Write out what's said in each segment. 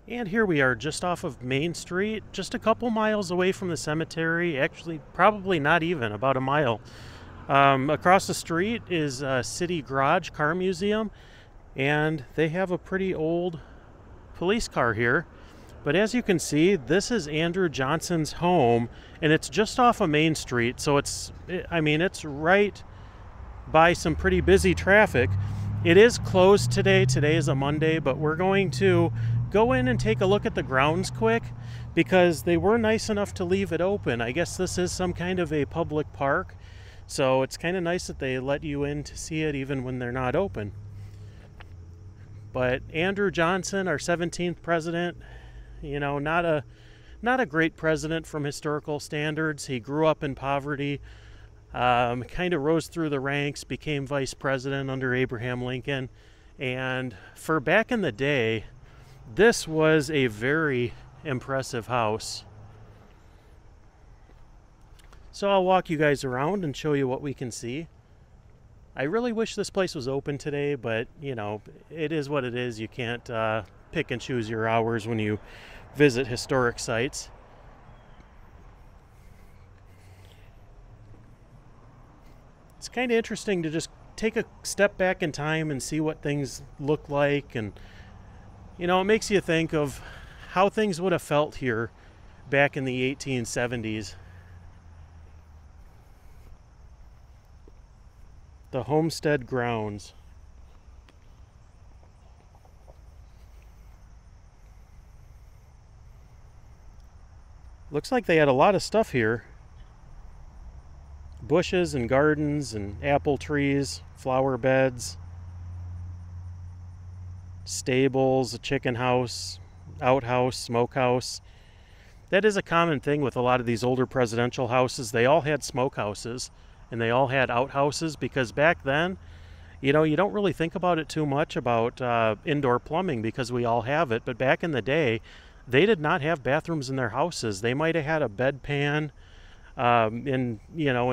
And here we are just off of Main Street, just a couple miles away from the cemetery. Actually, probably not even, about a mile. Across the street is a City Garage Car Museum, and they have a pretty old police car here. But as you can see, this is Andrew Johnson's home, and it's just off of Main Street, so it's right by some pretty busy traffic. It is closed today. Today is a Monday, but we're going to go in and take a look at the grounds quick because they were nice enough to leave it open. I guess this is some kind of a public park, so it's kind of nice that they let you in to see it even when they're not open. But Andrew Johnson, our 17th president, not a great president from historical standards. He grew up in poverty, kind of rose through the ranks, became vice president under Abraham Lincoln. And for back in the day, this was a very impressive house. So I'll walk you guys around and show you what we can see. I really wish this place was open today, but it is what it is. You can't pick and choose your hours when you visit historic sites. It's kind of interesting to just take a step back in time and see what things look like, and it makes you think of how things would have felt here back in the 1870s. The Homestead grounds. Looks like they had a lot of stuff here. Bushes and gardens and apple trees, flower beds, stables, a chicken house, outhouse, smokehouse. That is a common thing with a lot of these older presidential houses. They all had smokehouses and they all had outhouses because back then, you don't really think about it too much about indoor plumbing because we all have it. But back in the day, they did not have bathrooms in their houses. They might have had a bedpan in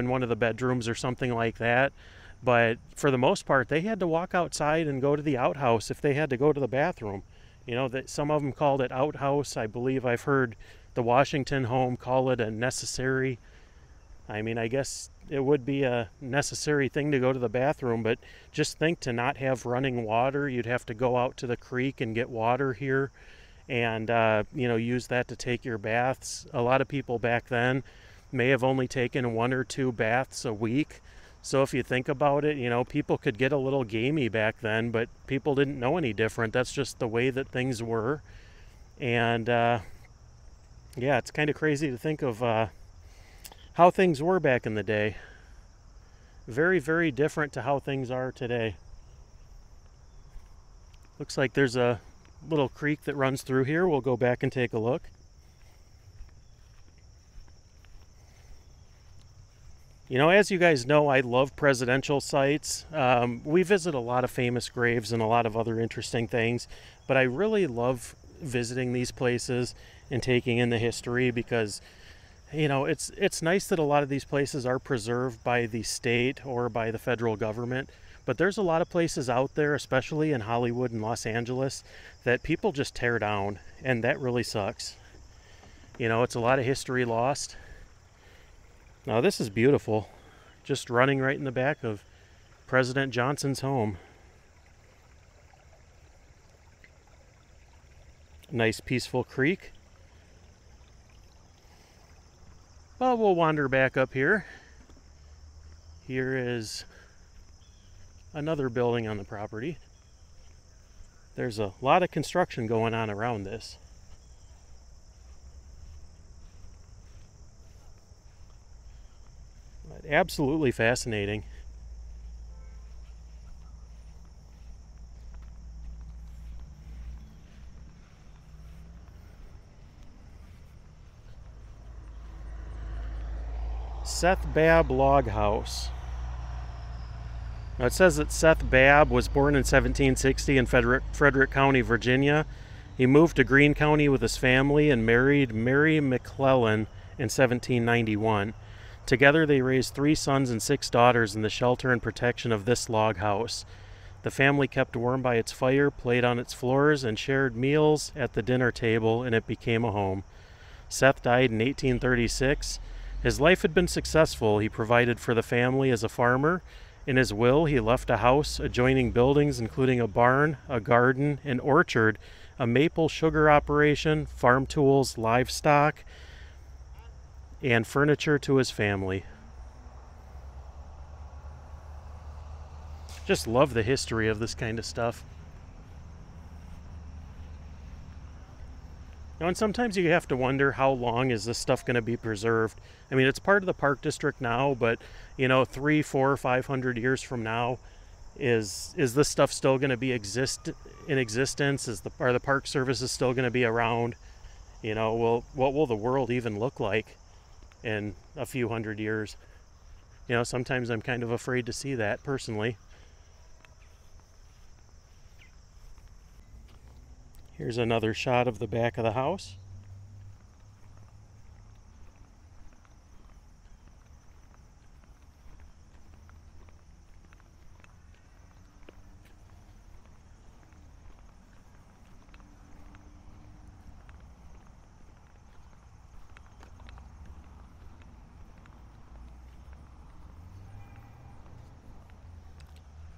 one of the bedrooms or something like that. But for the most part, they had to walk outside and go to the outhouse if they had to go to the bathroom. That some of them called it outhouse. I believe I've heard the Washington home call it a necessary. I guess it would be a necessary thing to go to the bathroom, but just think to not have running water. You'd have to go out to the creek and get water here and, use that to take your baths. A lot of people back then may have only taken 1 or 2 baths a week. So if you think about it, people could get a little gamey back then, but people didn't know any different. That's just the way that things were. And, it's kind of crazy to think of how things were back in the day. Very, very different to how things are today. Looks like there's a little creek that runs through here. We'll go back and take a look. As you guys know, I love presidential sites. We visit a lot of famous graves and a lot of other interesting things, but I really love visiting these places and taking in the history because it's nice that a lot of these places are preserved by the state or by the federal government, but there's a lot of places out there, especially in Hollywood and Los Angeles, that people just tear down, and that really sucks. It's a lot of history lost. Now this is beautiful, just running right in the back of President Johnson's home. Nice peaceful creek. Well, we'll wander back up here. Here is another building on the property. There's a lot of construction going on around this. But absolutely fascinating. Seth Babb Log House. Now it says that Seth Babb was born in 1760 in Frederick County, Virginia. He moved to Greene County with his family and married Mary McClellan in 1791. Together they raised 3 sons and 6 daughters in the shelter and protection of this log house. The family kept warm by its fire, played on its floors, and shared meals at the dinner table, and it became a home. Seth died in 1836. His life had been successful. He provided for the family as a farmer. In his will, he left a house, adjoining buildings including a barn, a garden, an orchard, a maple sugar operation, farm tools, livestock, and furniture to his family. Just love the history of this kind of stuff. Now, and sometimes you have to wonder, how long is this stuff going to be preserved? I mean, it's part of the park district now, but 300, 400, 500 years from now, is this stuff still going to be in existence? Are the park services still going to be around? What will the world even look like in a few hundred years? Sometimes I'm kind of afraid to see that personally. Here's another shot of the back of the house.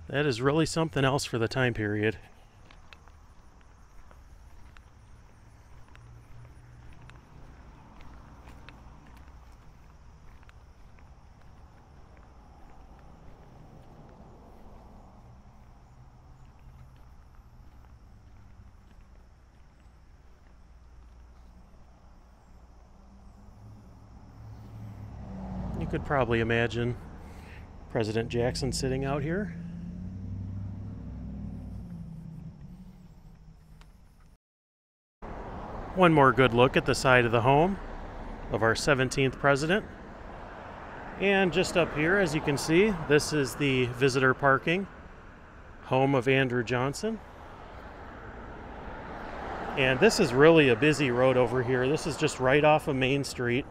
That is really something else for the time period. You could probably imagine President Jackson sitting out here. One more good look at the side of the home of our 17th president. And just up here, as you can see, this is the visitor parking, home of Andrew Johnson. And this is really a busy road over here. This is just right off of Main Street.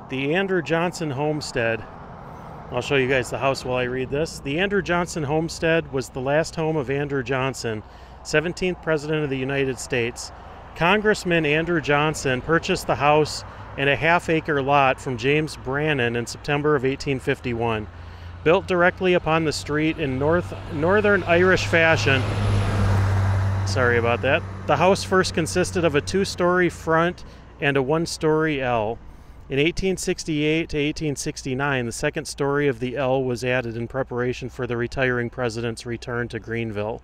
The Andrew Johnson Homestead. I'll show you guys the house while I read this. The Andrew Johnson Homestead was the last home of Andrew Johnson, 17th President of the United States. Congressman Andrew Johnson purchased the house and a half-acre lot from James Brannan in September of 1851. Built directly upon the street in Northern Irish fashion. Sorry about that. The house first consisted of a 2-story front and a 1-story L. In 1868 to 1869, the second story of the L was added in preparation for the retiring president's return to Greeneville.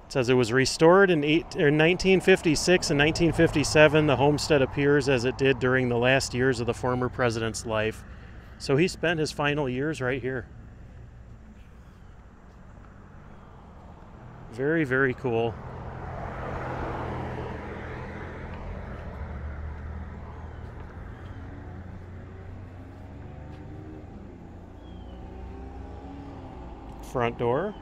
It says it was restored in 1956 and 1957. The homestead appears as it did during the last years of the former president's life. So he spent his final years right here. Very, very cool. Front door.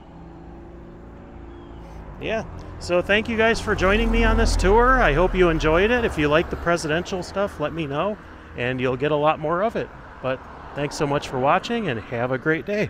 Yeah, so thank you guys for joining me on this tour. I hope you enjoyed it. If you like the presidential stuff, let me know and you'll get a lot more of it. But thanks so much for watching and have a great day.